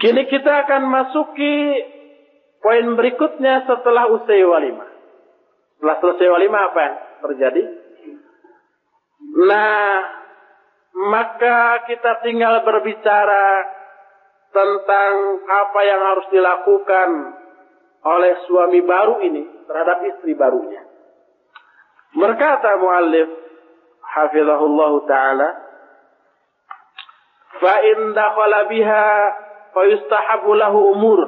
Kini kita akan masuki poin berikutnya setelah usai walimah. Setelah selesai walimah apa yang terjadi? Nah, maka kita tinggal berbicara tentang apa yang harus dilakukan oleh suami baru ini terhadap istri barunya. Berkata muallif hafizahullah taala, fa in dakhala biha fa yustahabu lahu umur.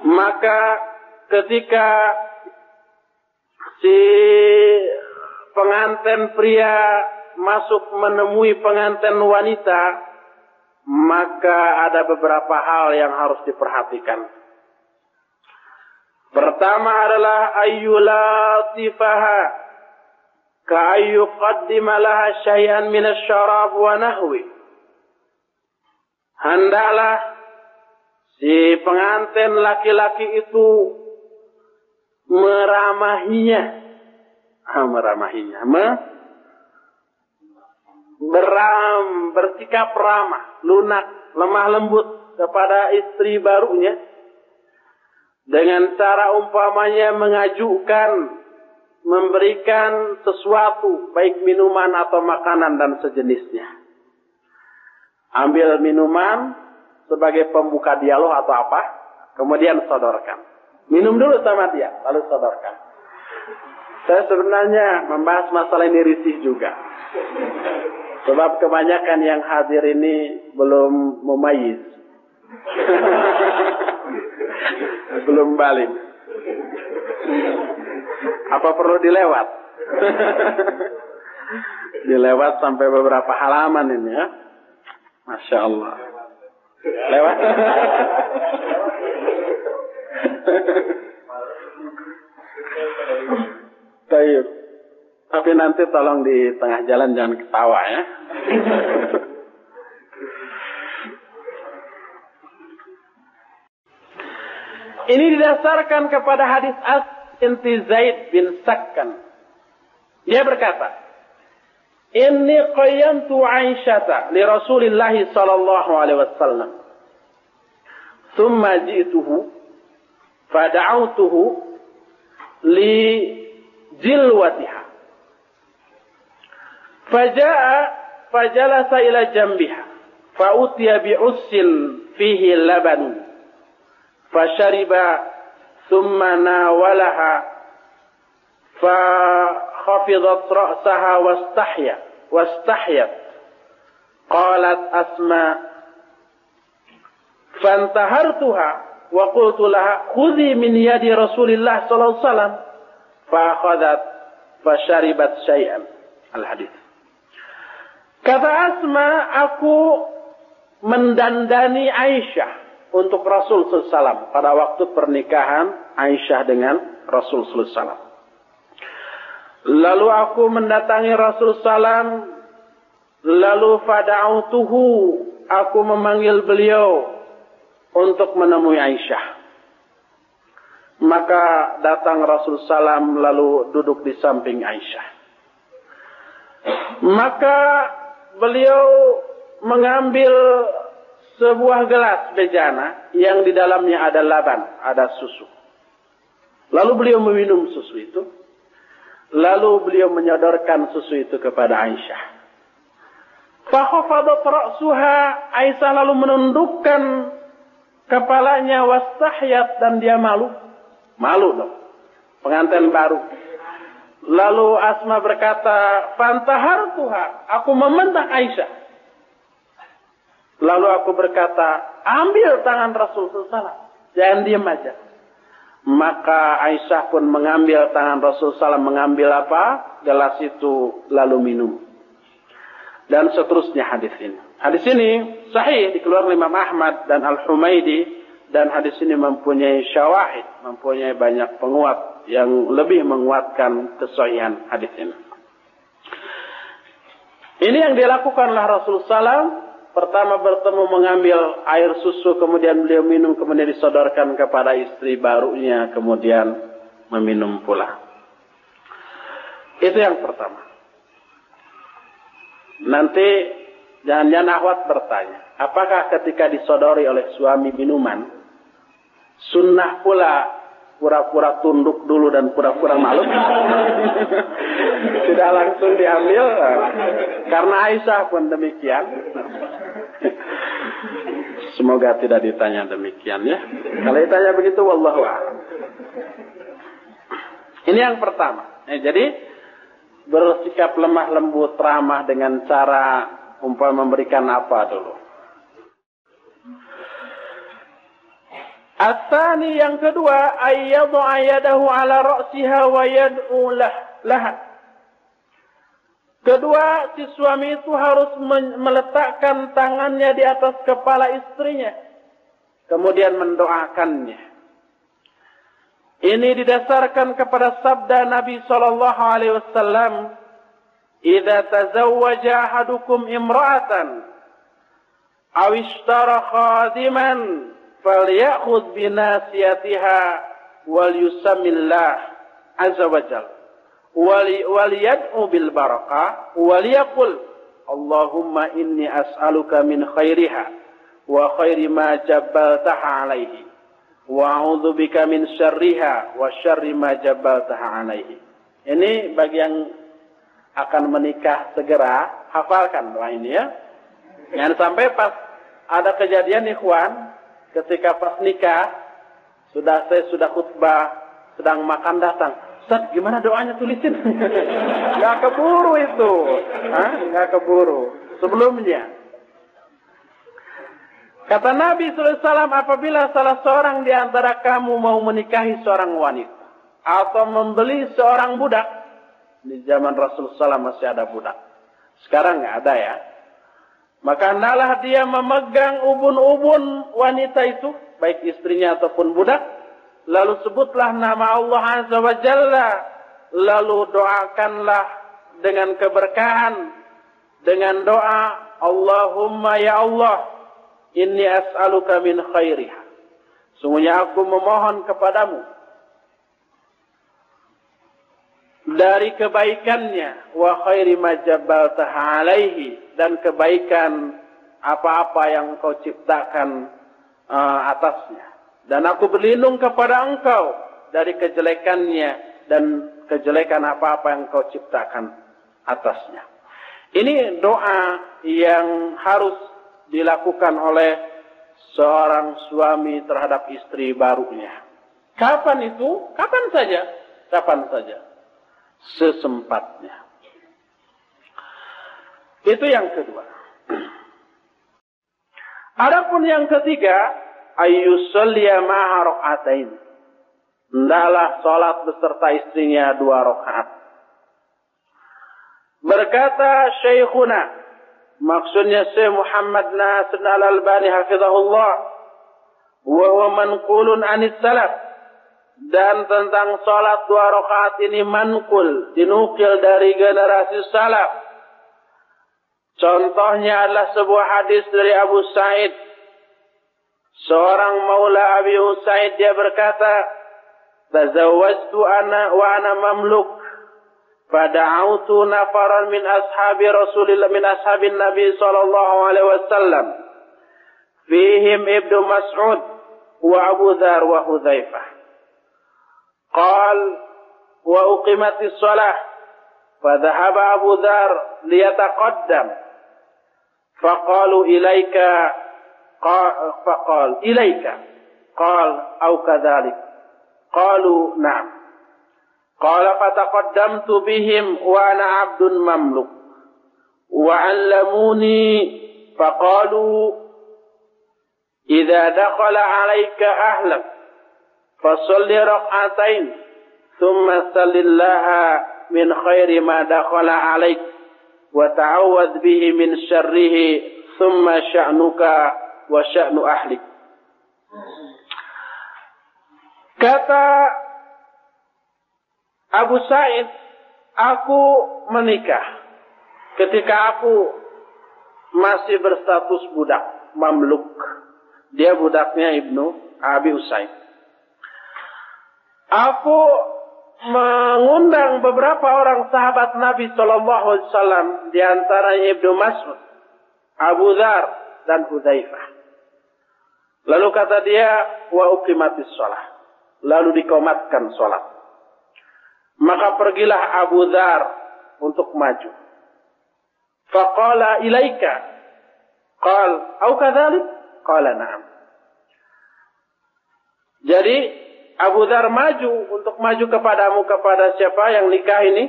Maka ketika si pengantin pria masuk menemui pengantin wanita, maka ada beberapa hal yang harus diperhatikan. Pertama adalah ayyulatifaha ka ayyuqaddima laha syai'an min asy-syarab wa nahwi. Hendaklah si pengantin laki-laki itu bersikap ramah, lunak, lemah lembut kepada istri barunya dengan cara umpamanya mengajukan, memberikan sesuatu, baik minuman atau makanan dan sejenisnya. Ambil minuman sebagai pembuka dialog atau apa, kemudian sodorkan. Minum dulu sama dia, lalu sodorkan. Saya sebenarnya membahas masalah ini risih juga. Sebab kebanyakan yang hadir ini belum memayyiz. Belum balik. Apa perlu dilewat? Dilewat sampai beberapa halaman ini ya. Masya Allah. Lewat. Baik. Tapi nanti tolong di tengah jalan jangan ketawa ya. Ini didasarkan kepada hadis As binti Zaid bin Sakkan. Dia berkata, "Inni qayyamtu Aisyata li Rasulillah sallallahu alaihi wasallam. Thumma ji'tuhu fada'awtuhu li jilwatiha. Faja'a fajalasa ila jambiha. Fa'utiya bi'ussin fihi labanun. Fashariba thumma nawalaha. Fakhafidat ra'saha wastahyat. Qalat Asma. Fantahartuha wa qultu laha khudhi min yadi Rasulillah sallallahu alaihi wasallam. Fa'akhadat fasharibat syai'an." Al-hadits. Kata Asma, aku mendandani Aisyah untuk Rasul SAW pada waktu pernikahan Aisyah dengan Rasul SAW. Lalu aku mendatangi Rasul SAW, lalu fada'autuhu, aku memanggil beliau untuk menemui Aisyah. Maka datang Rasul SAW lalu duduk di samping Aisyah. Maka beliau mengambil sebuah gelas bejana yang di dalamnya ada laban, ada susu. Lalu beliau meminum susu itu. Lalu beliau menyodorkan susu itu kepada Aisyah. Fakhafadat ra'suha, Aisyah lalu menundukkan kepalanya, wastahyat, dan dia malu. Malu dong, pengantin baru. Lalu Asma berkata, "Fantahartuha," aku membentak Aisyah. Lalu aku berkata, "Ambil tangan Rasul SAW, jangan diam aja." Maka Aisyah pun mengambil tangan Rasul SAW, mengambil apa? Gelas itu, lalu minum. Dan seterusnya hadis ini. Hadis ini sahih, dikeluarkan Imam Ahmad dan Al-Humaidi. Dan hadis ini mempunyai syawahid, mempunyai banyak penguat yang lebih menguatkan kesahihan hadis ini. Ini yang dilakukan oleh Rasul SAW. Pertama bertemu mengambil air susu, kemudian beliau minum, kemudian disodorkan kepada istri barunya, kemudian meminum pula. Itu yang pertama. Nanti Jangan-jangan akhwat bertanya, apakah ketika disodori oleh suami minuman, sunnah pula pura-pura tunduk dulu dan pura-pura malu? Tidak langsung diambil? Karena Aisyah pun demikian. Semoga tidak ditanya demikian ya. Kalau ditanya begitu, wallahu a'lam. Ini yang pertama. Jadi bersikap lemah lembut, ramah dengan cara memberikan apa dulu. At-tsani yang kedua, ayyadha yadahu ala ra'siha wa yad'u laha. Kedua, si suami itu harus meletakkan tangannya di atas kepala istrinya, kemudian mendoakannya. Ini didasarkan kepada sabda Nabi sallallahu alaihi wasallam, "Idza tazawwaja ahadukum imra'atan aw ishtara khadiman falyakhudh bi nasiyatiha wal yusammillah azza wa jalla wal yad'u bil barakah wal yaqul Allahumma inni as'aluka min khairiha wa khairi ma jabbaltaha alaihi wa a'udzu bika min syarriha wa syarri ma jabbaltaha alaihi." Ini bagi yang akan menikah segera, hafalkan doa ini ya. Jangan sampai pas ada kejadian ikhwan, ketika pas nikah, saya sudah khutbah, sedang makan datang. Ustaz, gimana doanya, tulisin? Nggak keburu itu. Nggak keburu. Sebelumnya. Kata Nabi SAW, apabila salah seorang di antara kamu mau menikahi seorang wanita, atau membeli seorang budak, di zaman Rasulullah SAW masih ada budak. Sekarang nggak ada ya. Maka hendaklah dia memegang ubun-ubun wanita itu, baik istrinya ataupun budak. Lalu sebutlah nama Allah Azza wa Jalla. Lalu doakanlah dengan keberkahan. Dengan doa, Allahumma ya Allah, inni as'aluka min khairiha. Sungguhnya aku memohon kepadamu dari kebaikannya, wa khairi ma jabbaltaha alaihi, dan kebaikan apa-apa yang engkau ciptakan atasnya. Dan aku berlindung kepada engkau dari kejelekannya dan kejelekan apa-apa yang engkau ciptakan atasnya. Ini doa yang harus dilakukan oleh seorang suami terhadap istri barunya. Kapan itu? Kapan saja. Kapan saja. Sesempatnya. Itu yang kedua. Adapun yang ketiga, ayyusalliya ma'a raka'atain. Hendaklah salat beserta istrinya 2 rakaat. Berkata Syekhuna, maksudnya Syekh Muhammad Nasir Al-Albani hafizahullah, wa huwa manqulun anis salaf. Dan tentang salat 2 rakaat ini manqul, dinukil dari generasi salaf. Contohnya adalah sebuah hadis dari Abu Sa'id. Seorang maula Abi Usaid, dia berkata, "Tazawwajtu ana wa ana mamluk, fada'autu nafaran min ashabi Rasulillah min ashabin Nabi sallallahu alaihi wasallam. Fihim Ibnu Mas'ud wa Abu Dzar wa Hudzaifah. Qal wa uqimatis shalah, fadhahaba Abu Dzar liyataqaddam. Faqalu ilaika, faqal ilaika. Qal au kadzalik. Qalu na'am. Qala fataqaddamtu bihim wa ana 'abdun mamluk. Wa 'allamuni faqalu idza dakhala 'alaika ahlak fasalli rak'atain thumma sallillaha min khairi ma dakhala 'alaik wa ta'awwadh bihi min syarrihi thumma sya'nuka wa sya'nu ahlik." Kata Abu Sa'id, aku menikah ketika aku masih berstatus budak, mamluk. Dia budaknya Ibnu Abi Usaid. Aku mengundang beberapa orang sahabat Nabi SAW, di antaranya Ibnu Mas'ud, Abu Dzar dan Hudzaifah. Lalu kata dia, wa uqimatis shalah. Lalu dikomatkan salat. Maka pergilah Abu Dzar untuk maju. Faqala ilaika. Qal, au kadzalik? Qala na'am. Jadi Abu Dzar maju untuk maju kepadamu, kepada siapa yang nikah ini?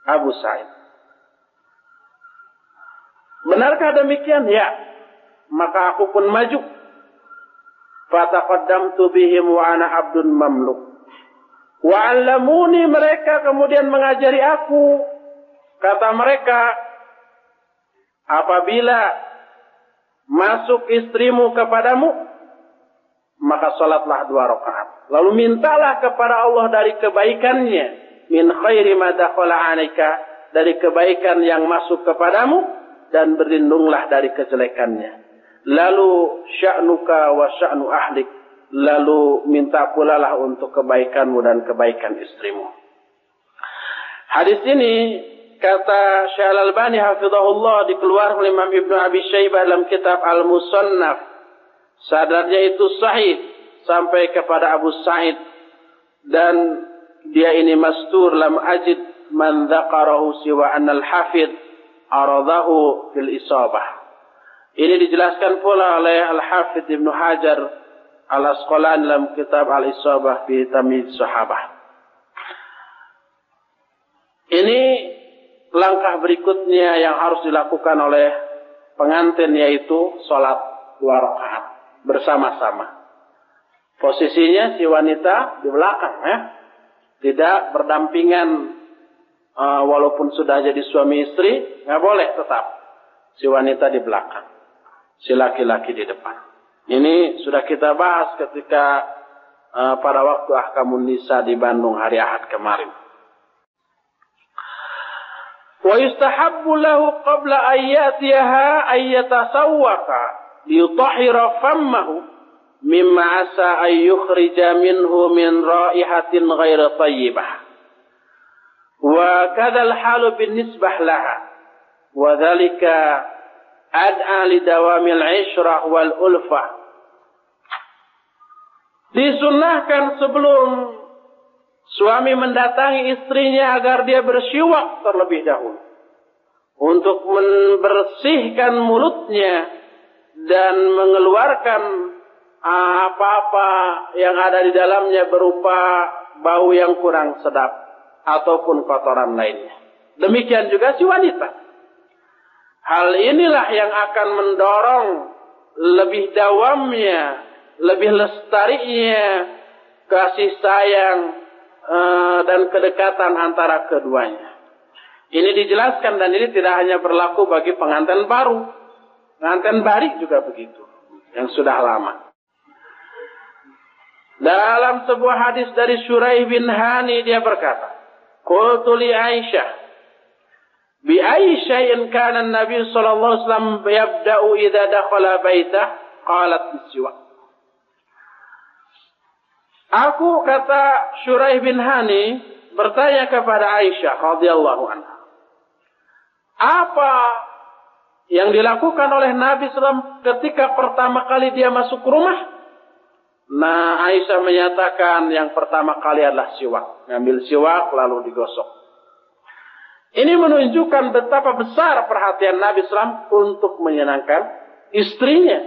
Abu Sa'id. Benarkah demikian? Ya. Maka aku pun maju. Fataqaddamtu bihim wa ana abdun mamluk. Wa 'allamuni, mereka kemudian mengajari aku. Kata mereka, apabila masuk istrimu kepadamu, maka salatlah 2 rakaat. Lalu mintalah kepada Allah dari kebaikannya, min khairi ma dakhala 'alaika, dari kebaikan yang masuk kepadamu, dan berlindunglah dari kejelekannya. Lalu sya'nuka wa sya'nu ahlik, lalu minta pula lah untuk kebaikanmu dan kebaikan istrimu. Hadis ini kata Syekh Al-Albani hafizahullah dikeluarkan oleh Imam Ibnu Abi Syaibah dalam kitab Al-Musannaf. Sadarnya itu sahih sampai kepada Abu Sa'id, dan dia ini mastur lam ajid man dzakarahu siwa annal hafidh aradahu fil isabah. Ini dijelaskan pula oleh Al-Hafidh Ibnu Hajar Al-Asqalani dalam kitab Al-Isabah fi Tamyiz Sahabah. Ini langkah berikutnya yang harus dilakukan oleh pengantin, yaitu salat 2 rakaat bersama-sama. Posisinya si wanita di belakang, ya. Tidak berdampingan, walaupun sudah jadi suami istri, nggak boleh tetap. Si wanita di belakang, si laki-laki di depan. Ini sudah kita bahas ketika pada waktu Ahkamun Nisa di Bandung hari Ahad kemarin. Wa yustahabbu lahu qabla ayyatiha ayyatasawwaka liyutahhira fammahu mimma asa ay yukhrija minhu min raihatin ghairi thayyibah. Wa kadzal halu bin nisbah laha. Wa dzalika ad'a li dawamil 'ishrah wal ulfah. Disunnahkan sebelum suami mendatangi istrinya agar dia bersiwak terlebih dahulu untuk membersihkan mulutnya dan mengeluarkan apa-apa yang ada di dalamnya berupa bau yang kurang sedap ataupun kotoran lainnya. Demikian juga si wanita. Hal inilah yang akan mendorong lebih dawamnya, lebih lestarinya kasih sayang dan kedekatan antara keduanya. Ini dijelaskan, dan ini tidak hanya berlaku bagi pengantin baru. Pengantin baru juga begitu, yang sudah lama. Dalam sebuah hadis dari Syuraih bin Hani, dia berkata, qultu li Aisyah, bi ayyi syai'in kana an-nabiy sallallahu alaihi wasallam yabda'u idza dakhala baitah? Qalat bis-siwak. Aku, kata Syuraih bin Hani, bertanya kepada Aisyah radhiyallahu anha, apa yang dilakukan oleh Nabi SAW ketika pertama kali dia masuk rumah? Nah, Aisyah menyatakan yang pertama kali adalah siwak. Ngambil siwak lalu digosok. Ini menunjukkan betapa besar perhatian Nabi SAW untuk menyenangkan istrinya.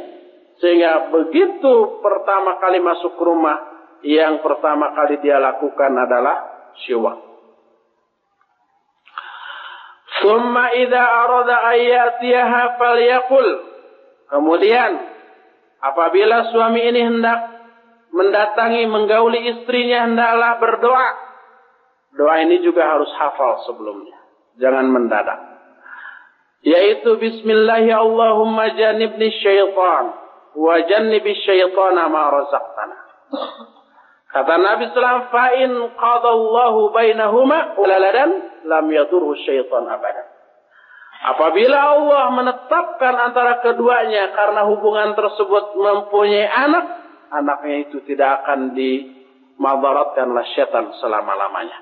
Sehingga begitu pertama kali masuk rumah, yang pertama kali dia lakukan adalah siwak. Summa idza arada ayyatiha falyaqul. Kemudian apabila suami ini hendak mendatangi, menggauli istrinya, hendaklah berdoa. Doa ini juga harus hafal sebelumnya, jangan mendadak. Yaitu bismillahi Allahumma jannibni syaitan wa jannibi syaitana ma razaqtana. Kata Nabi SAW, fa'in qadallahu bainahuma ulaladan lam yadurhu syaitan abadan. Apabila Allah menetapkan antara keduanya karena hubungan tersebut mempunyai anak, anaknya itu tidak akan dimadaratkan oleh syaitan selama-lamanya.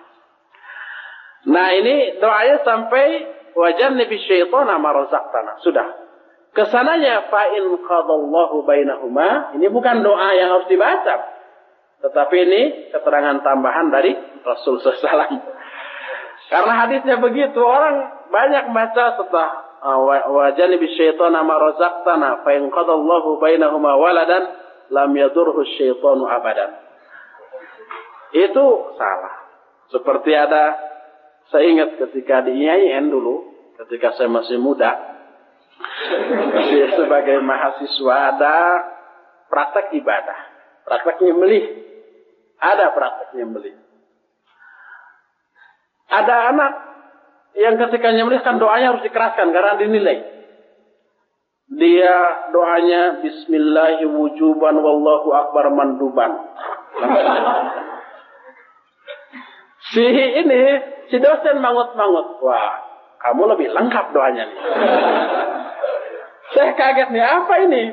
Nah, ini doanya sampai wa jannibi syaitana ma razaqtana. Sudah. Kesananya fa in qadallahu bainahuma, ini bukan doa yang harus dibaca. Tetapi ini keterangan tambahan dari Rasul SAW. Karena hadisnya begitu, orang banyak baca setelah wa jannibi syaitana ma razaqtana fa in qadallahu bainahuma waladan lam yadurhu syaitanu abadan. Itu salah. Seperti saya ingat ketika di IAIN dulu, ketika saya masih muda, sebagai mahasiswa ada praktek ibadah, praktek nyembelih, ada praktek nyembelih. Ada anak yang ketika nyembelih kan doanya harus dikeraskan karena dinilai. Dia doanya Bismillahi wujuban wallahu akbar manduban. Si dosen mangut-mangut. Wah, kamu lebih lengkap doanya nih. Saya kaget nih, apa ini?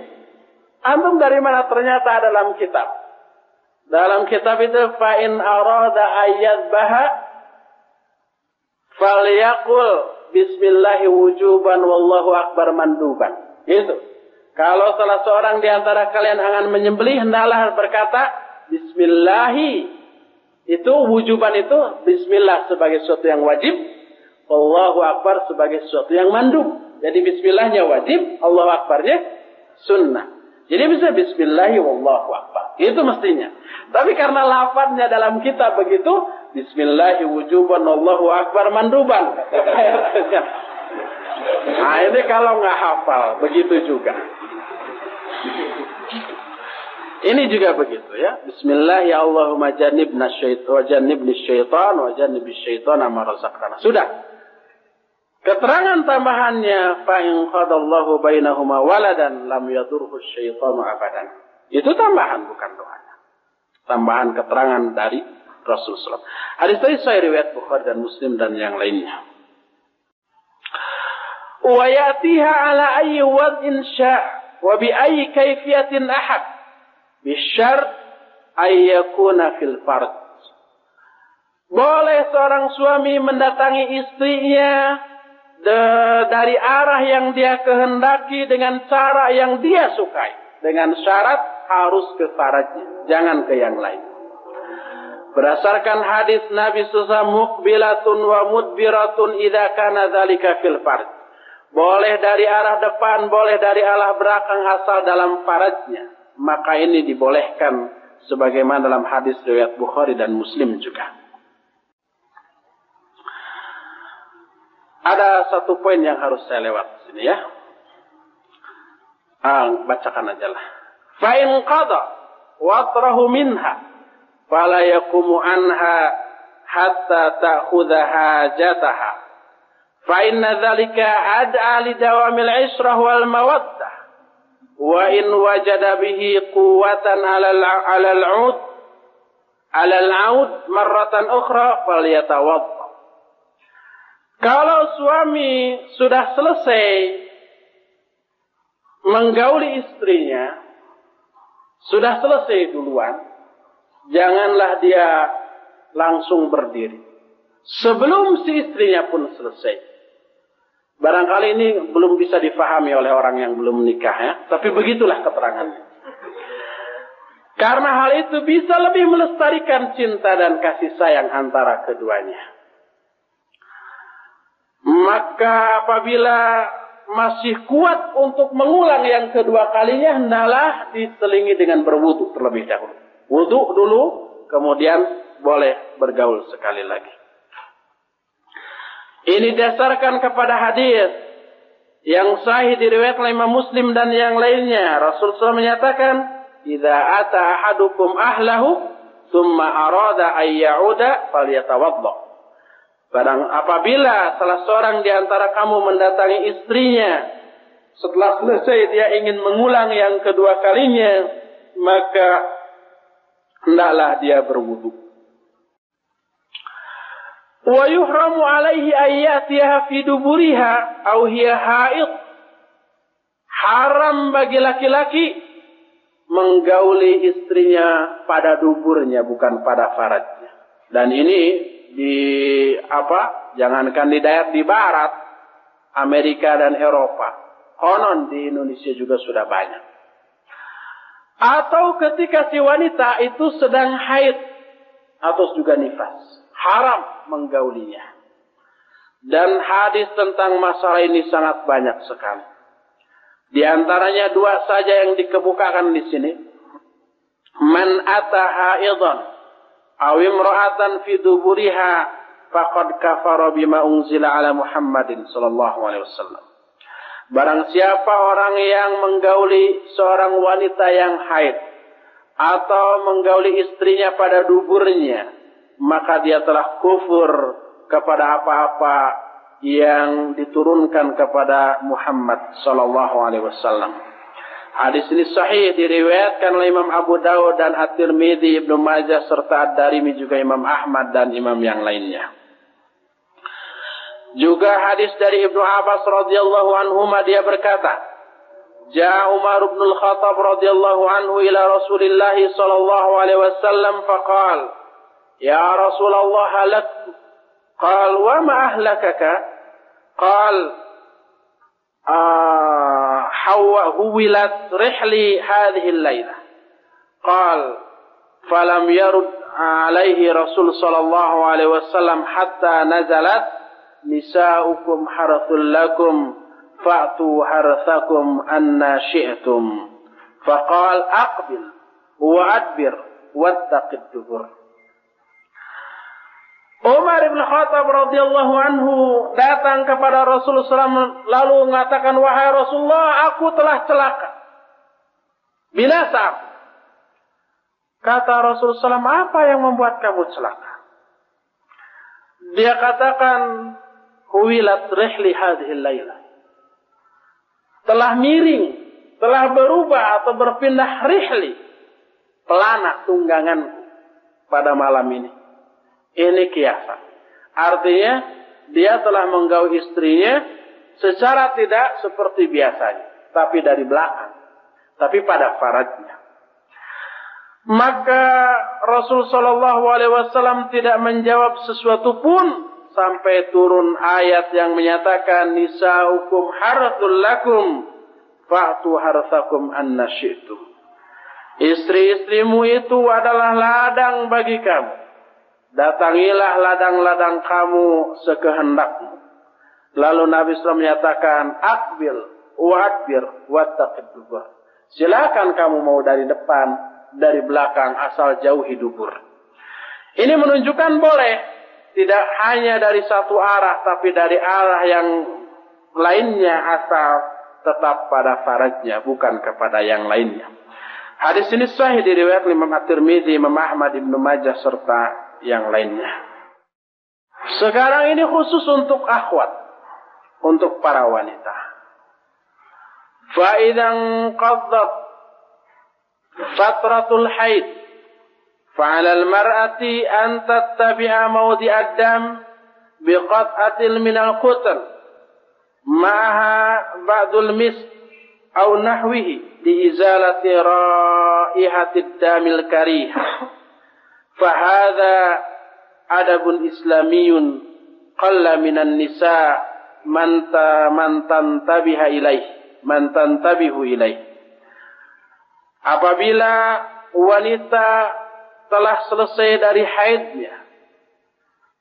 Antum dari mana? Ternyata dalam kitab. Dalam kitab itu, fa'in arada ayyadbaha falyaqul bismillahi wujuban wallahu akbar manduban. Itu. Kalau salah seorang di antara kalian akan menyembelih, hendaklah berkata bismillahi. Itu wujuban itu bismillah sebagai sesuatu yang wajib, Allahu akbar sebagai sesuatu yang mandub. Jadi bismillahnya wajib, Allahu akbarnya sunnah. Jadi bisa bismillahi wallahu akbar. Itu mestinya. Tapi karena lafadznya dalam kitab begitu, bismillahi wujuban Allahu akbar manduban. Nah, ini kalau nggak hafal begitu juga. Ini juga begitu ya. Bismillah ya Allahumma jannibna syaitan wa jannibni syaitan wa jannibi syaitan ma razaqtana. Sudah. Keterangan tambahannya fa in qadallahu bainahuma waladan lam yadurhu syaitanu abadan. Itu tambahan bukan doanya. Tambahan keterangan dari Rasulullah. Hadis tadi sahih riwayat Bukhari dan Muslim dan yang lainnya. Wa yatiha ala ayyi wad'in sya' wa bi ayyi kayfiyatin ahad. Bisyar ayyakuna fil fard. Boleh seorang suami mendatangi istrinya dari arah yang dia kehendaki dengan cara yang dia sukai. Dengan syarat harus ke farajnya, jangan ke yang lain. Berdasarkan hadis Nabi SAW, muqbilatun wa mudbiratun idza kana dzalika fil fard. Boleh dari arah depan, boleh dari arah belakang asal dalam farajnya. Maka ini dibolehkan sebagaimana dalam hadis riwayat Bukhari dan Muslim juga. Ada satu poin yang harus saya lewat sini ya. Bacakan aja lah. Fa in qada watrahu minha fala yaqumu anha hatta ta'khudha hajataha. Fa inna dzalika ad'a li dawamil 'ishrah wal mawaddah. Wa in wajada bihi quwwatan 'ala al-'aud marratan ukhra falyatawadda. Kalau suami sudah selesai menggauli istrinya, sudah selesai duluan, janganlah dia langsung berdiri sebelum si istrinya pun selesai. Barangkali ini belum bisa difahami oleh orang yang belum menikah ya. Tapi begitulah keterangannya. Karena hal itu bisa lebih melestarikan cinta dan kasih sayang antara keduanya. Maka apabila masih kuat untuk mengulang yang kedua kalinya, hendaklah diselingi dengan berwudu terlebih dahulu. Wudu dulu, kemudian boleh bergaul sekali lagi. Ini dasarkan kepada hadis yang sahih diriwayatkan oleh Imam Muslim dan yang lainnya. Rasulullah menyatakan, "Idza ata ahadukum ahlahu, tsumma arada ay ya'uda falyatawadda." Apabila salah seorang di antara kamu mendatangi istrinya, setelah selesai dia ingin mengulang yang kedua kalinya, maka hendaklah dia berwudu. Wa yuhramu alaihi ayyatiha fi duburiha aw hiya haid. Haram bagi laki-laki menggauli istrinya pada duburnya, bukan pada farajnya. Dan ini jangankan di daerah di barat, Amerika dan Eropa. Konon di Indonesia juga sudah banyak. Atau ketika si wanita itu sedang haid atau juga nifas, haram menggaulinya. Dan hadis tentang masalah ini sangat banyak sekali. Di antaranya dua saja yang dikemukakan di sini. Man ata haidan aw imra'atan fi duburiha faqad kafara bima unzila ala Muhammadin sallallahu alaihi wasallam. Barang siapa orang yang menggauli seorang wanita yang haid atau menggauli istrinya pada duburnya, maka dia telah kufur kepada apa-apa yang diturunkan kepada Muhammad sallallahu alaihi wasallam. Hadis ini sahih, diriwayatkan oleh Imam Abu Dawud dan At-Tirmidzi, Ibnu Majah serta Ad-Darimi, juga Imam Ahmad dan imam yang lainnya. Juga hadis dari Ibnu Abbas radhiyallahu anhuma, dia berkata, Ja'a Umar bin Al-Khattab radhiyallahu anhu ila Rasulillah sallallahu alaihi wasallam faqal, Ya Rasulullah halak. Qal wa ma ahlakaka? Qal huwilat rihli hadhihi al-lailah. Qal falam yarud alaihi Rasul sallallahu alaihi wasallam hatta nazalat nisa'ukum harathul lakum fa'tu harathakum anna syi'tum. Faqal aqbil wa adbir wattaqid dubur. Umar bin Khattab radhiyallahu anhu datang kepada Rasulullah SAW lalu mengatakan, wahai Rasulullah, aku telah celaka. Binasa aku. Kata Rasulullah SAW, apa yang membuat kamu celaka? Dia katakan, huwilat rihli hadhil layla. Telah miring, telah berubah atau berpindah rihli, pelana tungganganku pada malam ini. Ini kiasan. Artinya, dia telah menggauli istrinya secara tidak seperti biasanya, tapi dari belakang, tapi pada farajnya. Maka Rasul sallallahu alaihi wasallam tidak menjawab sesuatu pun sampai turun ayat yang menyatakan nisa'ukum harathul lakum fa'tu harathakum anna syi'tum. Istri-istrimu itu adalah ladang bagi kamu. Datangilah ladang-ladang kamu sekehendakmu. Lalu Nabi SAW menyatakan, Akbil wa adbir wattaqid dubur. Silakan kamu mau dari depan, dari belakang, asal jauhi dubur. Ini menunjukkan boleh, tidak hanya dari satu arah, tapi dari arah yang lainnya, asal tetap pada farajnya, bukan kepada yang lainnya. Hadis ini sahih diriwayatkan Imam At-Tirmidzi, Imam Ahmad, Ibnu Majah serta yang lainnya. Sekarang ini khusus untuk akhwat, untuk para wanita. Fa idzan qaddat fatratul haid fa 'ala al-mar'ati an tattabi'a mawdi'ad dam biqat'atin min al-qutl ma'aha ba'dul mis aw nahwihi li izalati raihatid damil karih. Fahadha adabun islamiyun qalla minan nisa man tantabihu ilaih. Apabila wanita telah selesai dari haidnya,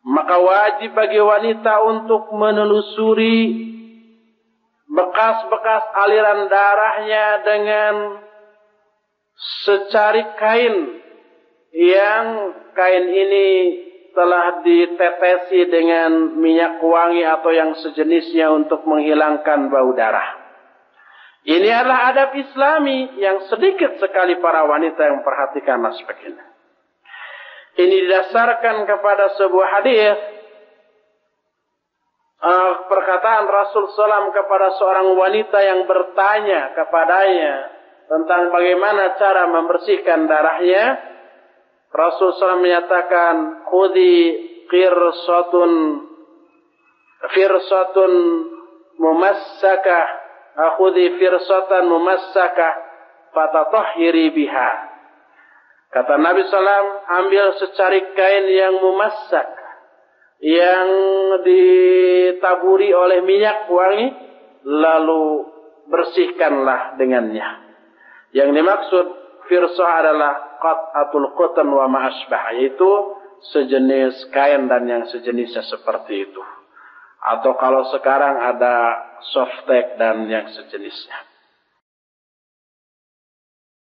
maka wajib bagi wanita untuk menelusuri bekas-bekas aliran darahnya dengan secarik kain yang kain ini telah ditetesi dengan minyak wangi atau yang sejenisnya untuk menghilangkan bau darah. Ini adalah adab Islami yang sedikit sekali para wanita yang memperhatikan aspek ini. Ini didasarkan kepada sebuah hadis, perkataan Rasul SAW kepada seorang wanita yang bertanya kepadanya tentang bagaimana cara membersihkan darahnya. Rasul SAW menyatakan, khudhi firsatun mumassakah, khudhi firsatan mumassakah, fatatahhiri biha. Kata Nabi SAW, ambil secarik kain yang mumassak, yang ditaburi oleh minyak wangi, lalu bersihkanlah dengannya. Yang dimaksud firsah adalah qat'atul qatan wa ma asbah, yaitu sejenis kain dan yang sejenisnya seperti itu. Atau kalau sekarang ada softtek dan yang sejenisnya.